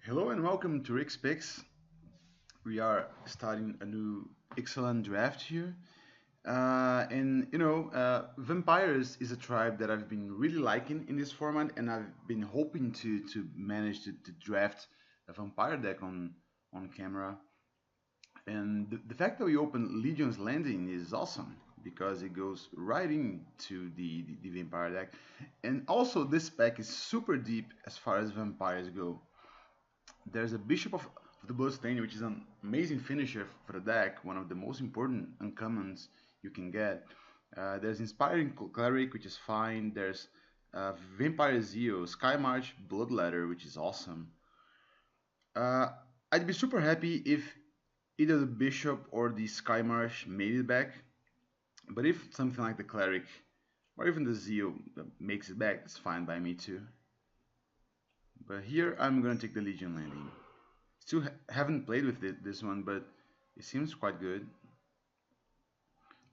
Hello and welcome to Rick's Picks. We are starting a new Ixalan draft here. Vampires is a tribe that I've been really liking in this format, and I've been hoping to manage to draft a vampire deck on camera. And the fact that we open Legion's Landing is awesome because it goes right into the vampire deck. And also, this pack is super deep as far as vampires go. There's a Bishop of the Bloodstain, which is an amazing finisher for the deck, one of the most important uncommons you can get. There's Inspiring Cleric, which is fine. There's Vampire Zeal, Sky March, Bloodletter, which is awesome. Uh, I'd be super happy if either the Bishop or the Sky March made it back, but if something like the Cleric or even the Zeal makes it back, it's fine by me too. But here I'm gonna take the Legion Landing. Still haven't played with this one, but it seems quite good.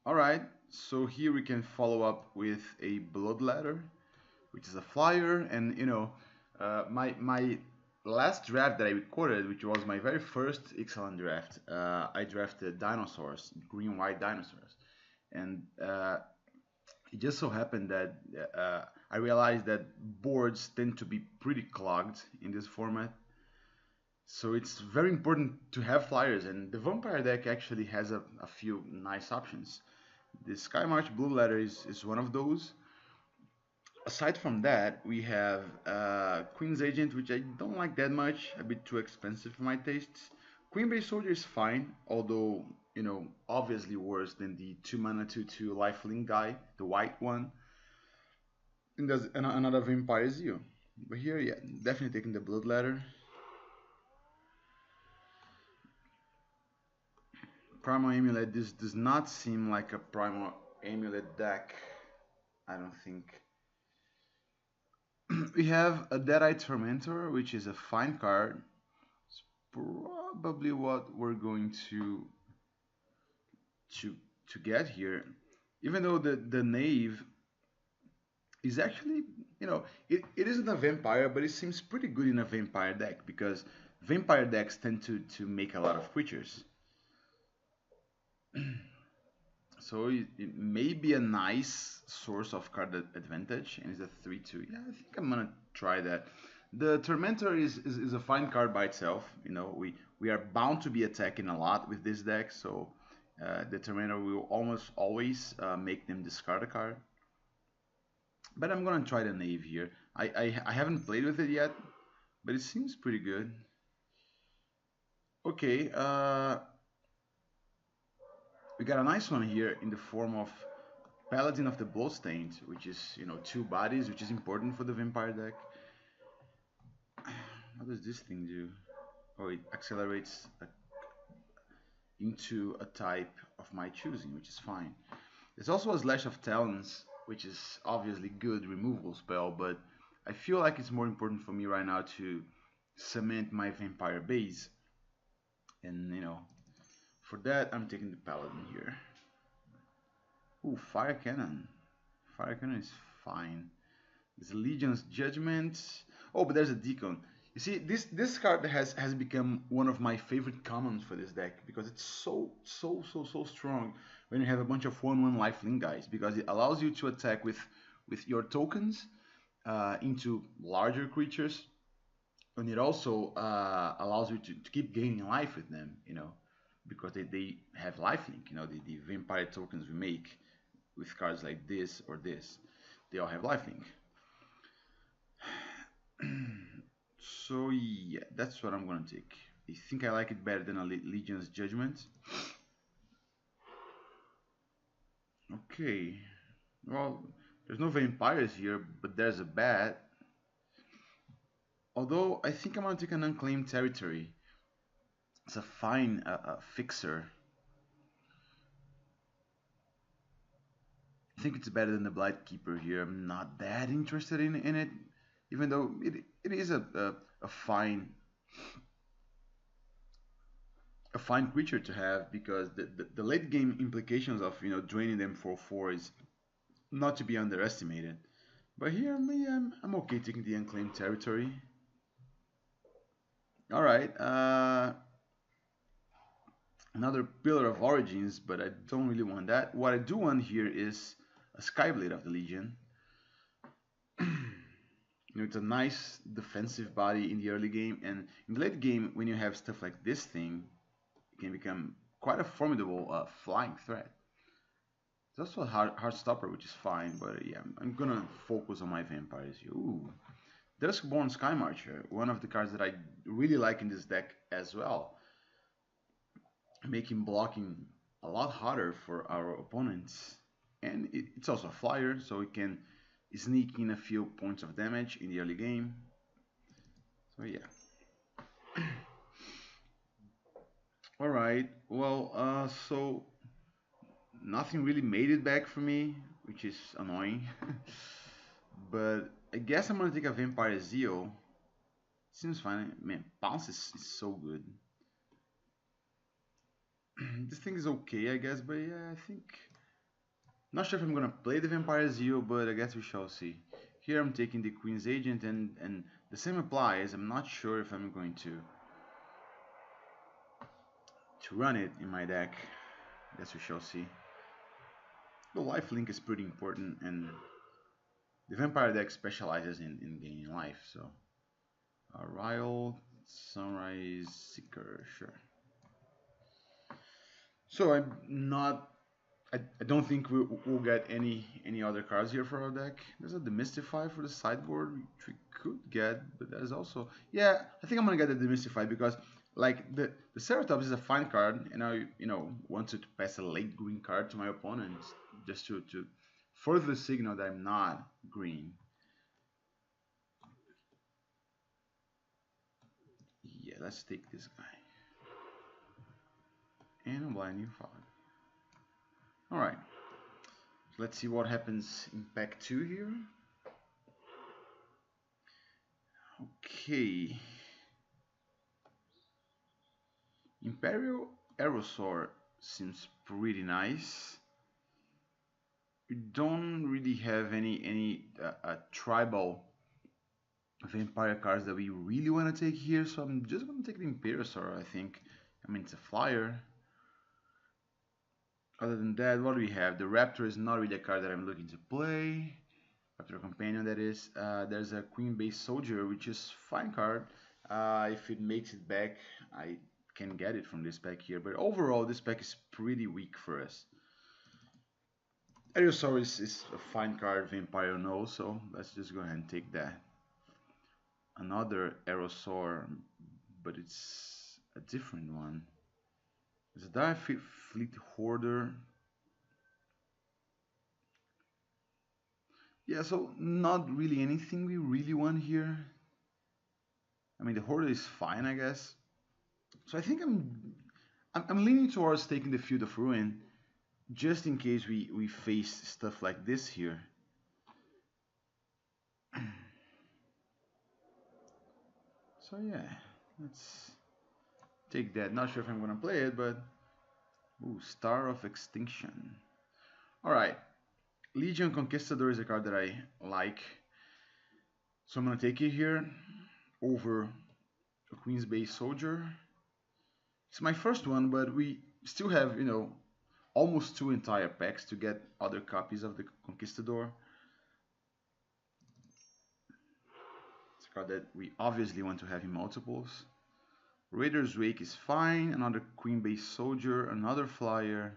Alright, so here we can follow up with a Bloodletter, which is a flyer, and my last draft that I recorded, which was my very first Ixalan draft, I drafted dinosaurs, green-white dinosaurs, and it just so happened that I realized that boards tend to be pretty clogged in this format. So it's very important to have flyers, and the vampire deck actually has a few nice options. The Sky March Blue Letter is one of those. Aside from that, we have Queen's Agent, which I don't like that much, a bit too expensive for my tastes. Queen Base Soldier is fine, although, obviously worse than the 2 mana 2/2 lifelink guy, the white one. And there's another Vampire Zeal. But here, yeah, definitely taking the Blood Letter. Primal Amulet, this does not seem like a Primal Amulet deck, I don't think. We have a Deadeye Tormentor, which is a fine card. It's probably what we're going to get here. Even though the Knave is actually, it isn't a vampire, but it seems pretty good in a vampire deck because vampire decks tend to make a lot of creatures. So it may be a nice source of card advantage, and it's a 3/2. Yeah, I think I'm gonna try that. The Tormentor is a fine card by itself. We are bound to be attacking a lot with this deck, so the Tormentor will almost always make them discard a card. But I'm gonna try the Knave here. I haven't played with it yet, but it seems pretty good. Okay, we got a nice one here in the form of Paladin of the Bloodstained, which is, two bodies, which is important for the vampire deck. How does this thing do? Oh, it accelerates into a type of my choosing, which is fine. There's also a Slash of Talons, which is obviously good removal spell, but I feel like it's more important for me right now to cement my vampire base. And, for that, I'm taking the Paladin here. Ooh, Fire Cannon. Fire Cannon is fine. There's Legion's Judgment. Oh, but there's a Deacon. You see, this card has become one of my favorite commons for this deck because it's so strong when you have a bunch of 1/1 lifelink guys, because it allows you to attack with your tokens into larger creatures, and it also allows you to keep gaining life with them, because they have lifelink. The vampire tokens we make with cards like this or this, they all have lifelink. So yeah, that's what I'm gonna take. I think I like it better than a Legion's Judgment. Okay, well, there's no vampires here, but there's a bat. Although I think I'm gonna take an Unclaimed Territory. It's a fine fixer. I think it's better than the Blightkeeper here. I'm not that interested in it, even though it is a fine creature to have, because the late game implications of draining them for 4 is not to be underestimated. But here I'm okay taking the Unclaimed Territory. All right. Another Pillar of Origins, but I don't really want that. What I do want here is a Skyblade of the Legion. It's a nice defensive body in the early game, and in the late game, when you have stuff like this thing, it can become quite a formidable flying threat. It's also a hard stopper, which is fine, but yeah, I'm gonna focus on my vampires here. Ooh, Duskborn Sky Marcher, one of the cards that I really like in this deck as well, making blocking a lot harder for our opponents. And it's also a flyer, so it can sneak in a few points of damage in the early game. So yeah. All right. Well, so nothing really made it back for me, which is annoying. But I guess I'm gonna take a Vampire Zeal. Seems fine. Man, bounce is so good. This thing is okay, I guess, but yeah, I think. Not sure if I'm gonna play the Vampire Zeal, but I guess we shall see. Here I'm taking the Queen's Agent, and the same applies. I'm not sure if I'm going to run it in my deck. I guess we shall see. The lifelink is pretty important, and the Vampire deck specializes in gaining life, so. Ryle, Sunrise Seeker, sure. So I'm not. I don't think we'll get any other cards here for our deck. There's a Demystify for the sideboard, which we could get, but there's also yeah. I think I'm gonna get the Demystify because like the Ceratops is a fine card, and I wanted to pass a late green card to my opponents just to further signal that I'm not green. Yeah, let's take this guy. And a Blinding Fog. Alright. Let's see what happens in pack 2 here. Okay. Imperial Aerosaur seems pretty nice. We don't really have any tribal vampire cards that we really want to take here, so I'm just going to take the Imperiosaur, I think. I mean, it's a flyer. Other than that, what do we have? The Raptor is not really a card that I'm looking to play. Raptor Companion, that is. There's a Queen-based Soldier, which is fine card. If it makes it back, I can get it from this pack here. But overall, this pack is pretty weak for us. Aerosaur is a fine card, Vampire no, so let's just go ahead and take that. Another Aerosaur, but it's a different one. It's a Dire Fleet Hoarder. Yeah, so not really anything we really want here. I mean, the Hoarder is fine, I guess. So I think I'm leaning towards taking the Field of Ruin, just in case we face stuff like this here. So yeah, let's take that. Not sure if I'm gonna play it, but ooh, Star of Extinction. All right, Legion Conquistador is a card that I like, so I'm gonna take it here over a Queen's Bay Soldier. It's my first one, but we still have almost 2 entire packs to get other copies of the Conquistador. It's a card that we obviously want to have in multiples. Raider's Wake is fine, another Queen-based Soldier, another Flyer,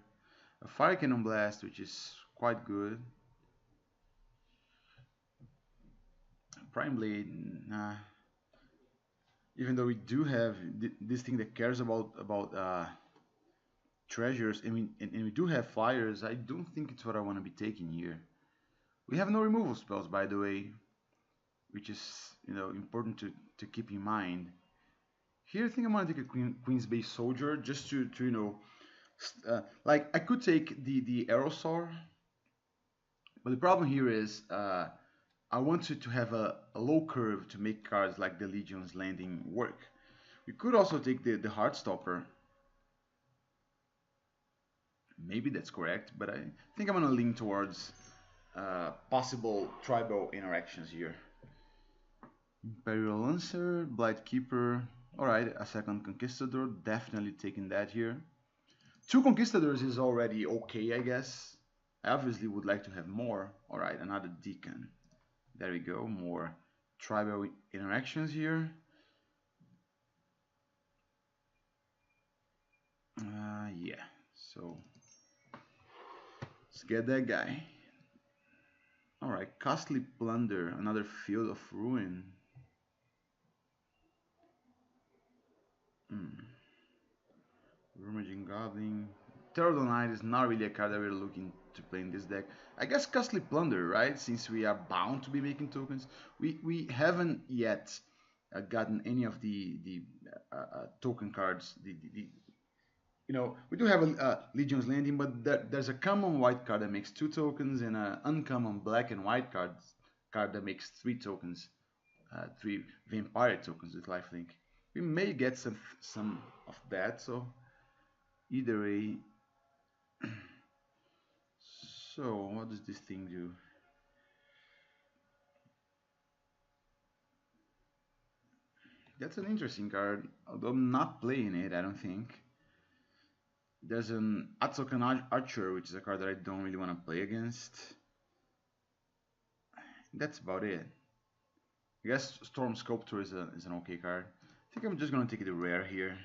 a Fire Cannon Blast, which is quite good. Prime Blade, nah. Even though we do have this thing that cares about treasures, and we do have flyers, I don't think it's what I want to be taking here. We have no removal spells, by the way, which is important to keep in mind. Here, I think I'm gonna take a Queen's Base Soldier just to like I could take the Aerosaur, but the problem here is I wanted to have a low curve to make cards like the Legion's Landing work. We could also take the Heartstopper. Maybe that's correct, but I think I'm gonna lean towards possible tribal interactions here. Imperial Lancer, Blight Keeper, Alright, a second Conquistador, definitely taking that here. Two Conquistadors is already okay, I guess. I obviously would like to have more. Alright, another Deacon. There we go, more tribal interactions here. Yeah, so let's get that guy. Alright, Costly Plunder, another Field of Ruin. Hmm. Rummaging Goblin. Turtle Knight is not really a card that we're looking to play in this deck. I guess Costly Plunder, right? Since we are bound to be making tokens. We haven't yet gotten any of the token cards. We do have a Legion's Landing, but there's a common white card that makes 2 tokens and an uncommon black and white card that makes 3 tokens, 3 vampire tokens with lifelink. We may get some of that, so either way. So what does this thing do? That's an interesting card, although I'm not playing it, I don't think. There's an Atsokan Archer, which is a card that I don't really want to play against. That's about it. I guess Storm Sculptor is an okay card. I think I'm just gonna take the rare here,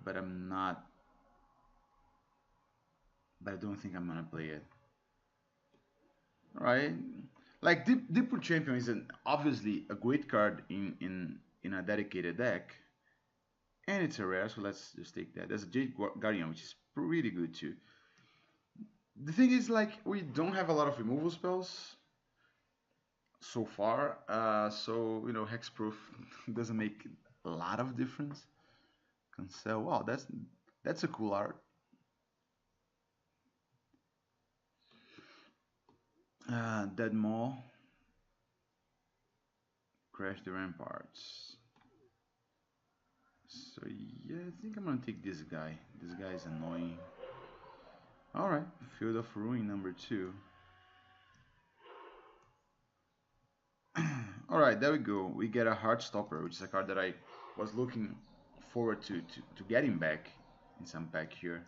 but I'm not. But I don't think I'm gonna play it. All right, like Deep Root Champion is obviously a great card in a dedicated deck, and it's a rare, so let's just take that. There's a Jade Guardian, which is pretty good too. The thing is, like, we don't have a lot of removal spells so far, so hexproof doesn't make a lot of difference. Cancel. Wow, that's a cool art. Dead Maw. Crash the Ramparts. So yeah, I think I'm gonna take this guy. This guy is annoying. Alright, Field of Ruin number 2. Alright, there we go. We get a Heartstopper, which is a card that I was looking forward to getting back in some pack here.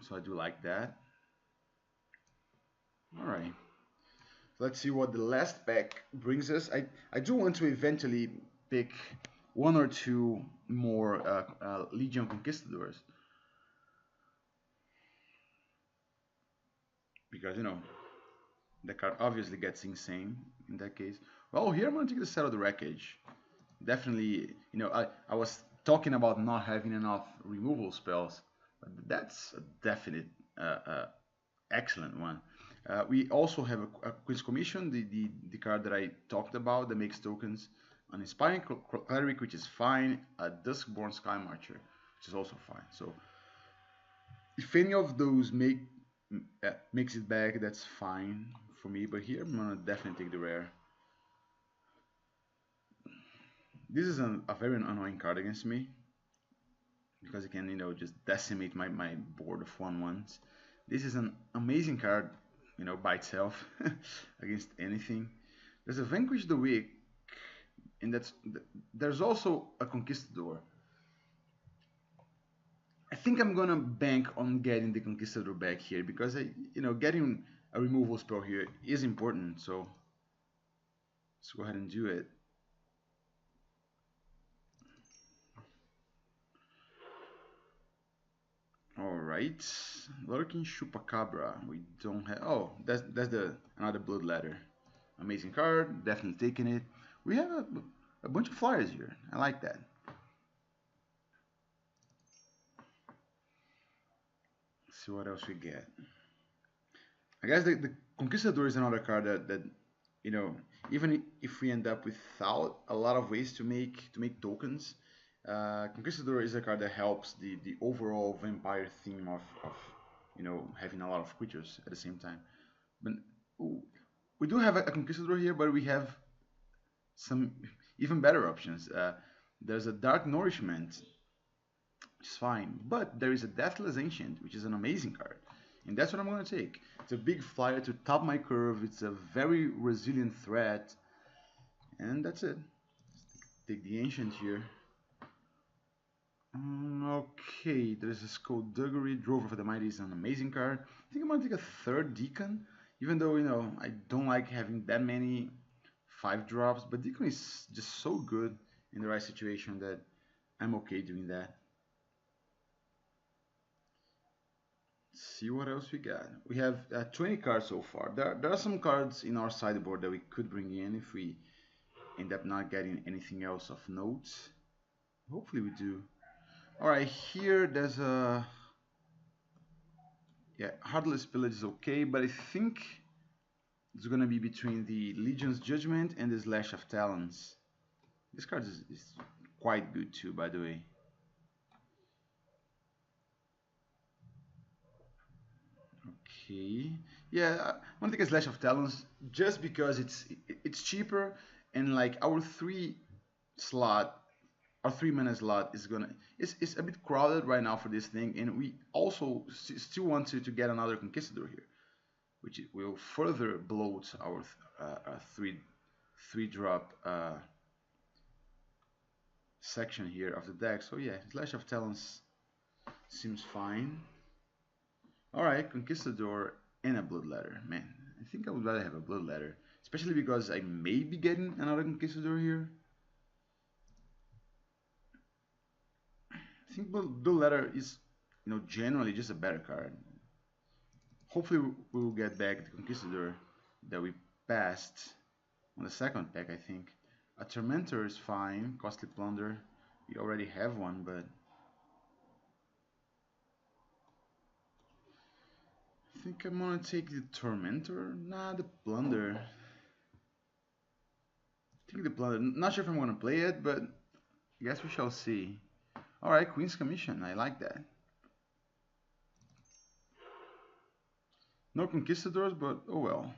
So I do like that. Alright. Let's see what the last pack brings us. I do want to eventually pick 1 or 2 more Legion Conquistadors. Because, the card obviously gets insane in that case. Well, here I'm going to take the Set of the Wreckage. Definitely, I was talking about not having enough removal spells, but that's a definite excellent one. We also have a Queen's Commission, the card that I talked about that makes tokens. An Inspiring Cleric, which is fine. A Duskborn Sky Marcher, which is also fine. So if any of those makes it back, that's fine for me. But here I'm gonna definitely take the rare. This is a very annoying card against me because it can just decimate my board of 1/1s. This is an amazing card, by itself against anything. There's a Vanquish the Weak, and there's also a Conquistador. I think I'm gonna bank on getting the Conquistador back here because getting a removal spell here is important. So let's go ahead and do it. All right, Lurking Chupacabra. We don't have. Oh, that's the another Blood Ladder. Amazing card. Definitely taking it. We have a bunch of flyers here. I like that. Let's see what else we get. I guess the Conquistador is another card that even if we end up without a lot of ways to make tokens, Conquistador is a card that helps the overall vampire theme of having a lot of creatures at the same time. But we do have a Conquistador here, but we have some even better options. There's a Dark Nourishment, which is fine, but there is a Deathless Ancient, which is an amazing card. And that's what I'm going to take. It's a big flyer to top my curve. It's a very resilient threat. And that's it. take the ancient here. Okay, there's a Skullduggery. Drover for the Mighty is an amazing card. I think I'm gonna take a third Deacon, even though, you know, I don't like having that many 5 drops, but Deacon is just so good in the right situation that I'm okay doing that. Let's see what else we got. We have 20 cards so far. There are some cards in our sideboard that we could bring in if we end up not getting anything else of note. Hopefully we do. Alright, here there's a... Yeah, Heartless Pillage is okay, but I think it's gonna be between the Legion's Judgment and the Slash of Talons. This card is quite good too, by the way. Okay, yeah, I want to take a Slash of Talons just because it's cheaper, and like our 3-mana slot is gonna it's a bit crowded right now for this thing, and we also still want to get another Conquistador here, which will further bloat our 3-drop section here of the deck. So yeah, Slash of Talons seems fine. Alright, Conquistador and a Bloodletter. Man, I think I would rather have a Bloodletter, especially because I may be getting another Conquistador here. I think Bloodletter is, you know, generally just a better card. Hopefully we will get back the Conquistador that we passed on the second pack, I think. A Tormentor is fine, Costly Plunder. We already have one, but I think I'm gonna take the Tormentor. Nah, the Plunder. I think the Plunder. Not sure if I'm gonna play it, but I guess we shall see. Alright, Queen's Commission. I like that. No Conquistadors, but oh well.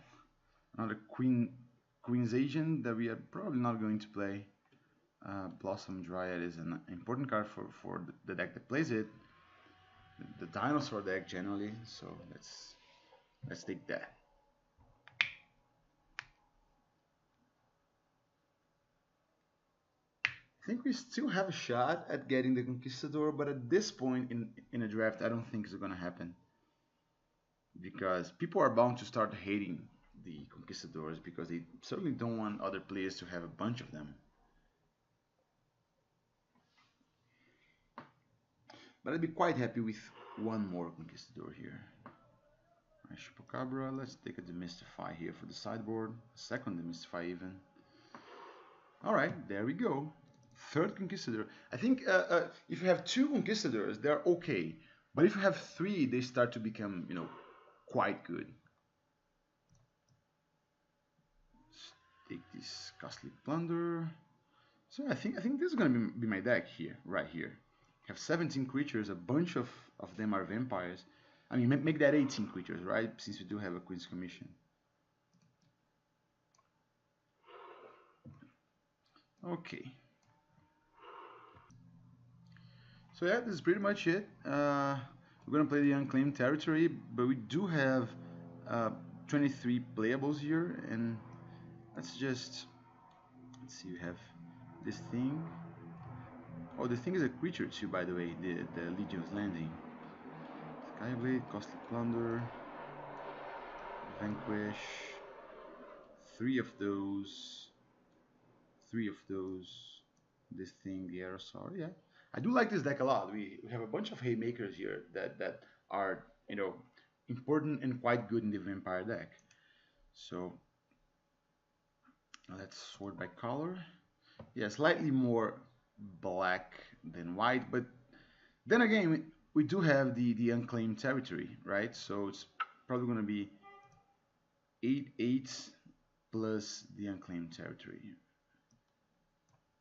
Another Queen's Agent that we are probably not going to play. Blossom Dryad is an important card for the deck that plays it. The dinosaur deck generally, so let's take that. I think we still have a shot at getting the Conquistador, but at this point in a draft, I don't think it's gonna happen. Because people are bound to start hating the Conquistadors because they certainly don't want other players to have a bunch of them. But I'd be quite happy with one more Conquistador here. Chupacabra, let's take a Demystify here for the sideboard. Second Demystify even. Alright, there we go. Third Conquistador. I think if you have 2 Conquistadors, they're okay. But if you have 3, they start to become, you know, quite good. Let's take this Costly Plunder. So I think this is gonna be my deck here, right here. Have 17 creatures, a bunch of them are vampires. I mean, make that 18 creatures, right? Since we do have a Queen's Commission. Okay. So yeah, this is pretty much it. We're gonna play the Unclaimed Territory, but we do have 23 playables here, and let's see. We have this thing. Oh, the thing is a creature too, by the way. The Legion's Landing. Skyblade, Costly Plunder, Vanquish. 3 of those. 3 of those. This thing, the Aerosaur. Yeah, I do like this deck a lot. We have a bunch of haymakers here that are, you know, important and quite good in the vampire deck. So let's sort by color. Yeah, slightly more black than white, but then again we do have the Unclaimed Territory, right? So it's probably going to be 8/8 plus the Unclaimed Territory.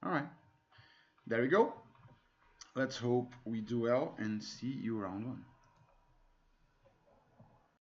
All right, there we go. Let's hope we do well and see you round 1.